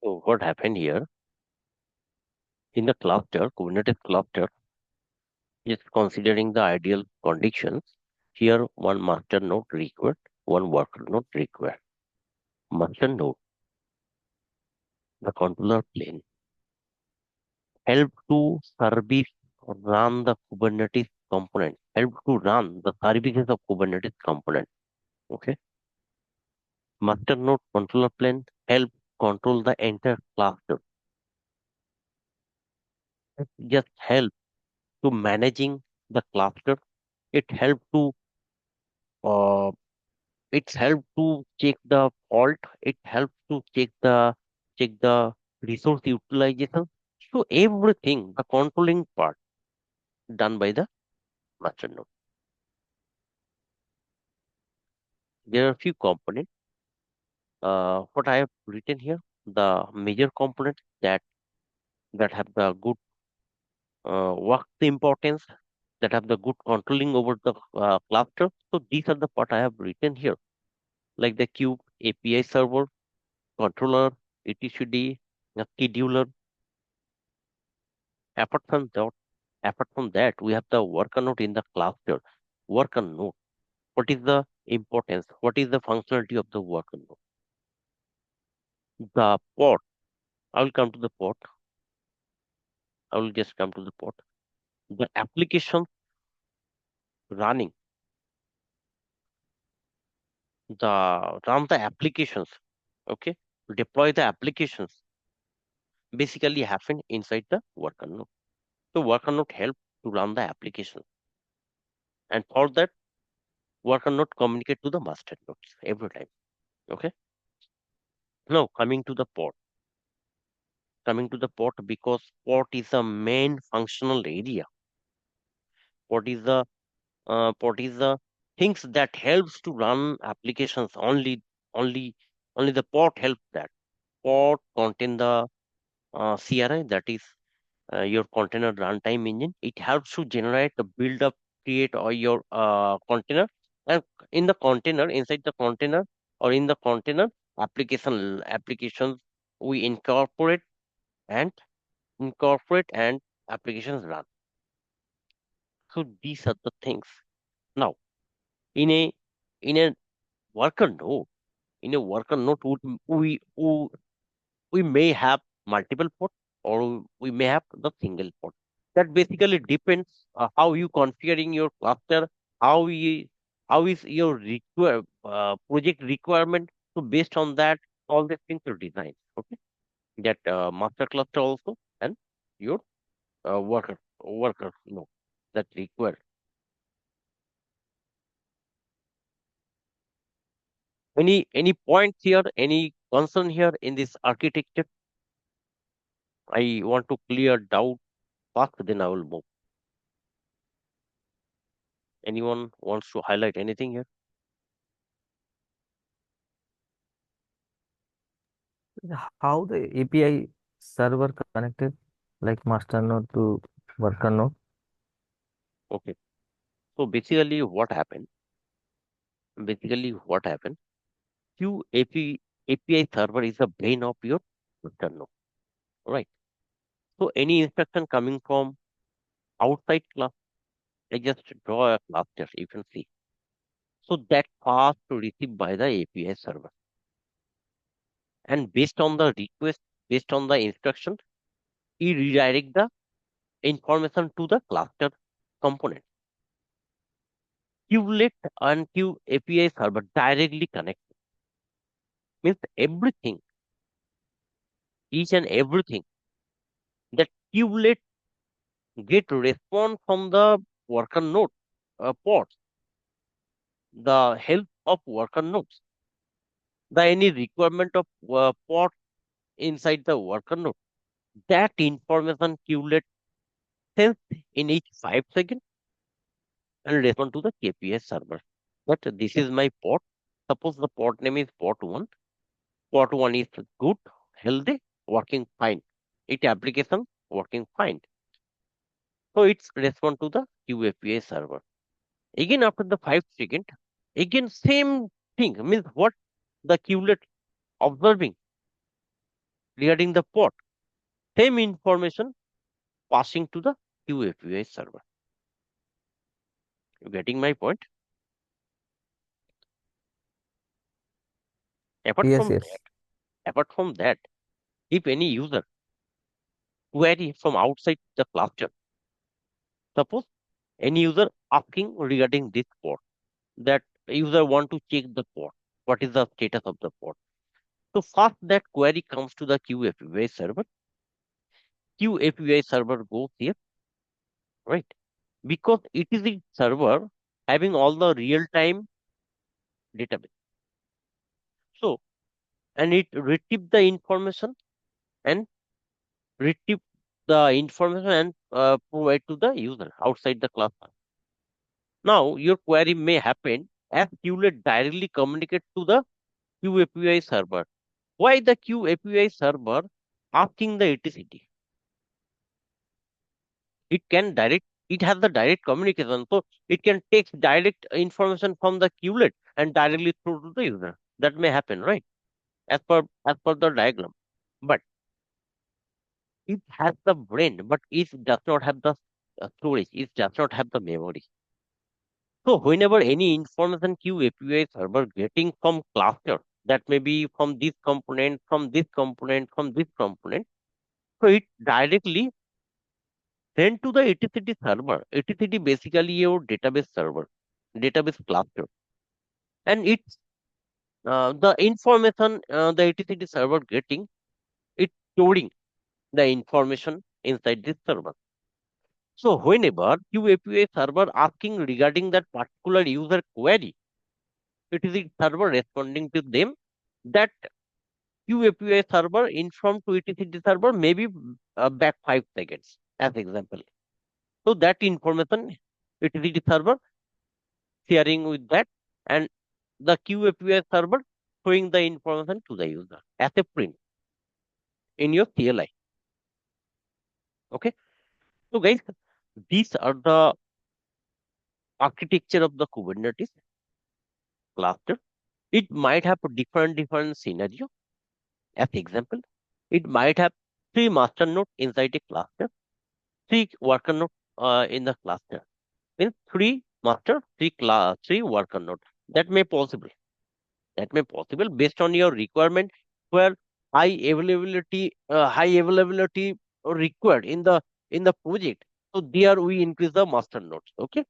So what happened here in the cluster, Kubernetes cluster is considering the ideal conditions. Here, one master node required, one worker node required. Master node, the controller plane, help to service or run the Kubernetes component, help to run the services of Kubernetes component. Okay. Master node controller plane help control the entire cluster. It just help to managing the cluster. It help to uh, it's help to check the fault. It helps to check the resource utilization. So everything, the controlling part done by the master node. There are a few components. What I have written here, the major components that have the good work importance, that have the good controlling over the cluster. So these are the part I have written here, like the kube, API server, controller, etcd, a scheduler. Apart from that, we have the worker node in the cluster. Worker node. What is the importance? What is the functionality of the worker node? The pod. I will come to the pod. I will just come to the pod. The application running, run the applications. Okay, deploy the applications. Basically, happen inside the worker node. So worker node help to run the application, and for that, worker node communicate to the master nodes every time. Okay. Now coming to the pod. Coming to the port, because port is the main functional area. Port is the things that helps to run applications. Only the port helps that. Port contain the CRI, that is your container runtime engine. It helps to generate the build up, create or your container, and in the container, inside the container, or in the container applications, we and incorporate and applications run. So these are the things. Now, in a in a worker node, we may have multiple ports, or we may have the single port. That basically depends how you configuring your cluster, how you how is your project requirement. So based on that, all the things are designed. Okay, that master cluster also, and your worker node that require. Any points here, any concern here in this architecture? I want to clear doubt first, then I will move. Anyone wants to highlight anything here? How the API server connected, like master node to worker node? Okay. So basically what happened, API server is the brain of your cluster node, right? So any instruction coming from outside class, I just draw a cluster, you can see. So that path to receive by the API server. And based on the request, based on the instruction, he redirect the information to the cluster component. Kubelet and Q API server directly connect. Means everything, each and everything that kubelet get response from the worker node ports, the help of worker nodes, the any requirement of port inside the worker node. That information kubelet sends in each 5 seconds and respond to the KPI server. But this is my port. Suppose the port name is port 1. Port 1 is good, healthy, working fine. It application working fine. So it's respond to the QAPI server. Again after the 5 second, again same thing. Means what the kubelet observing. regarding the port. Same information passing to the QAPI server. You getting my point? Apart Yes, from that, yes. apart from that, if any user query from outside the cluster, suppose any user asking regarding this port, that user want to check the port, what is the status of the port. So first that query comes to the QAPI server. QAPI server goes here, right? Because it is the server having all the real time database. So, and it retrieve the information and retrieve the information and provide to the user outside the cluster. Now, your query may happen as Qlet directly communicate to the QAPI server. Why the QAPI server asking the etcd? It can direct, it has the direct communication, so it can take direct information from the Qlet and directly through to the user. That may happen, right? As per the diagram. But it has the brain, but it does not have the storage. It does not have the memory. So whenever any information queue API server getting from cluster, that may be from this component, from this component, from this component, so it directly send to the etcd server. Etcd basically your database server, database cluster, and it's the information the etcd server getting, it's storing the information inside this server. So whenever QAPI server asking regarding that particular user query, it is the server responding to them. That QAPI server informed to etcd server maybe back 5 seconds as example. So that information etcd server sharing with that, and the QAPI server showing the information to the user as a print in your CLI. Okay. So guys, these are the architecture of the Kubernetes cluster. It might have a different scenario. As example, it might have three master node inside a cluster, three worker node in the cluster. Means three master, three worker node. That may possible. That may possible based on your requirement, where high availability required in the project. So there we increase the master nodes. Okay,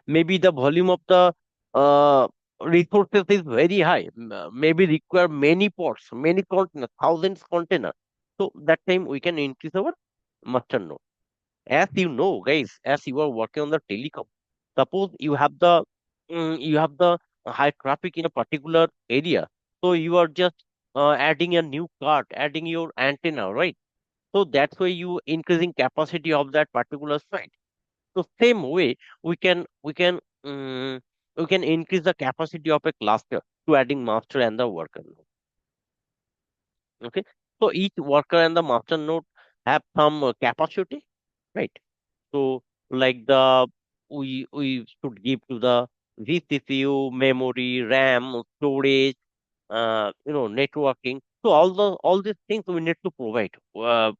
maybe the volume of the uh, resources is very high, maybe require many pods, many containers, thousands container. So that time we can increase our master node. As you know, guys, as you are working on the telecom, suppose you have the high traffic in a particular area, so you are just adding a new card, adding your antenna, right? So that's why you increasing capacity of that particular site. So same way, um, we can increase the capacity of a cluster to adding master and the worker node. Okay, so each worker and the master node have some capacity, right? So like the we should give to the vCPU, memory, RAM, storage, networking. So all these things we need to provide.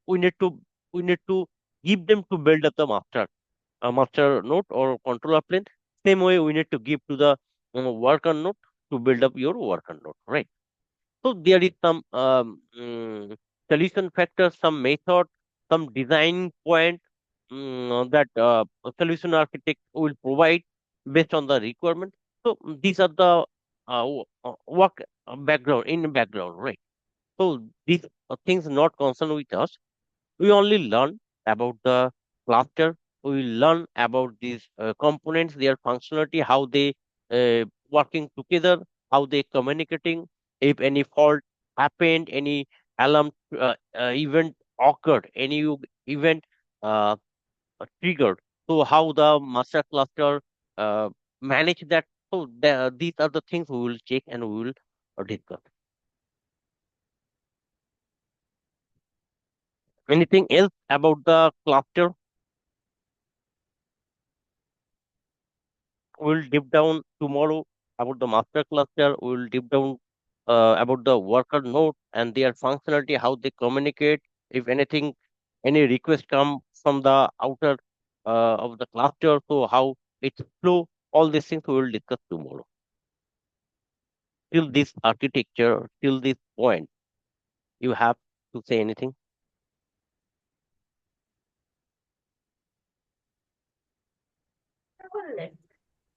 We need to give them to build up the master node or controller plane. Same way, we need to give to the worker node to build up your worker node, right? So there is some solution factor, some method, some design point that solution architect will provide based on the requirement. So these are the work background in background, right? So these things not concerned with us. We only learn about the cluster. We learn about these components, their functionality, how they working together, how they communicating. If any fault happened, any alarm event occurred, any event uh, triggered. So how the master cluster uh, manage that. So these are the things we will check and we will discuss. Anything else about the cluster? We'll deep down tomorrow about the master cluster. We'll deep down about the worker node and their functionality, how they communicate, if anything, any request come from the outer of the cluster, so how it flow, all these things we will discuss tomorrow. Till this architecture, till this point, you have to say anything?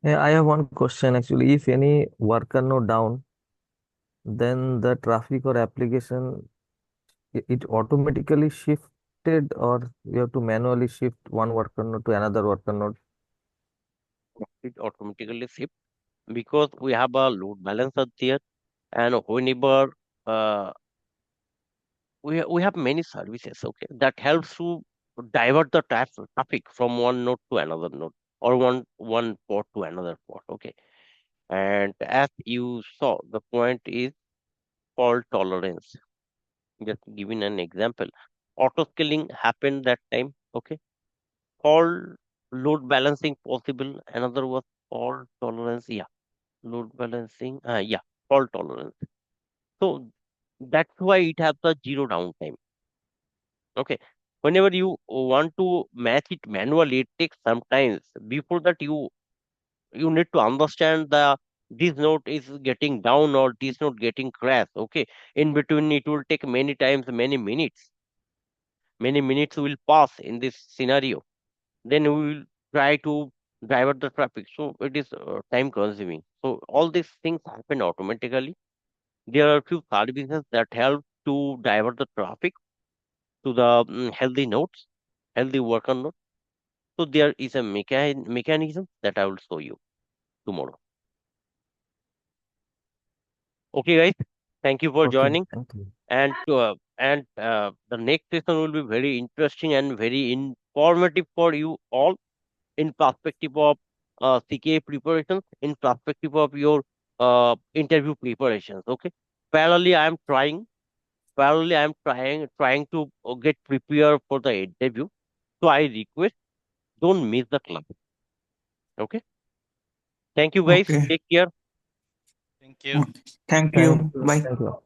Yeah, I have one question actually. If any worker node down, then the traffic or application it automatically shifted, or you have to manually shift one worker node to another worker node? It automatically shift because we have a load balancer there, and whenever uh, we have many services, okay, that helps to divert the traffic from one node to another node, or one port to another port, okay. And as you saw, the point is fault tolerance. Just giving an example, auto scaling happened that time, okay. Fault load balancing possible, another was fault tolerance, yeah. Load balancing, yeah, fault tolerance. So that's why it has the zero downtime. Okay. Whenever you want to match it manually, it takes some time. Before that, you need to understand the this node is getting down or this node getting crashed. Okay. In between, it will take many times, many minutes. Many minutes will pass in this scenario. Then we will try to divert the traffic. So it is time consuming. So all these things happen automatically. There are few services that help to divert the traffic to the healthy nodes, healthy worker nodes. So there is a mechanism that I will show you tomorrow. Okay, guys. Thank you for Okay, joining. thank you. And the next session will be very interesting and very informative for you all in perspective of CKA preparations, in perspective of your interview preparations. Okay. Parallelly, I am trying. Parallelly, I am trying to get prepared for the interview. So I request, don't miss the class. Okay. Thank you, guys. Okay. Take care. Thank you. Thank Thank you. you. Bye. Thank you.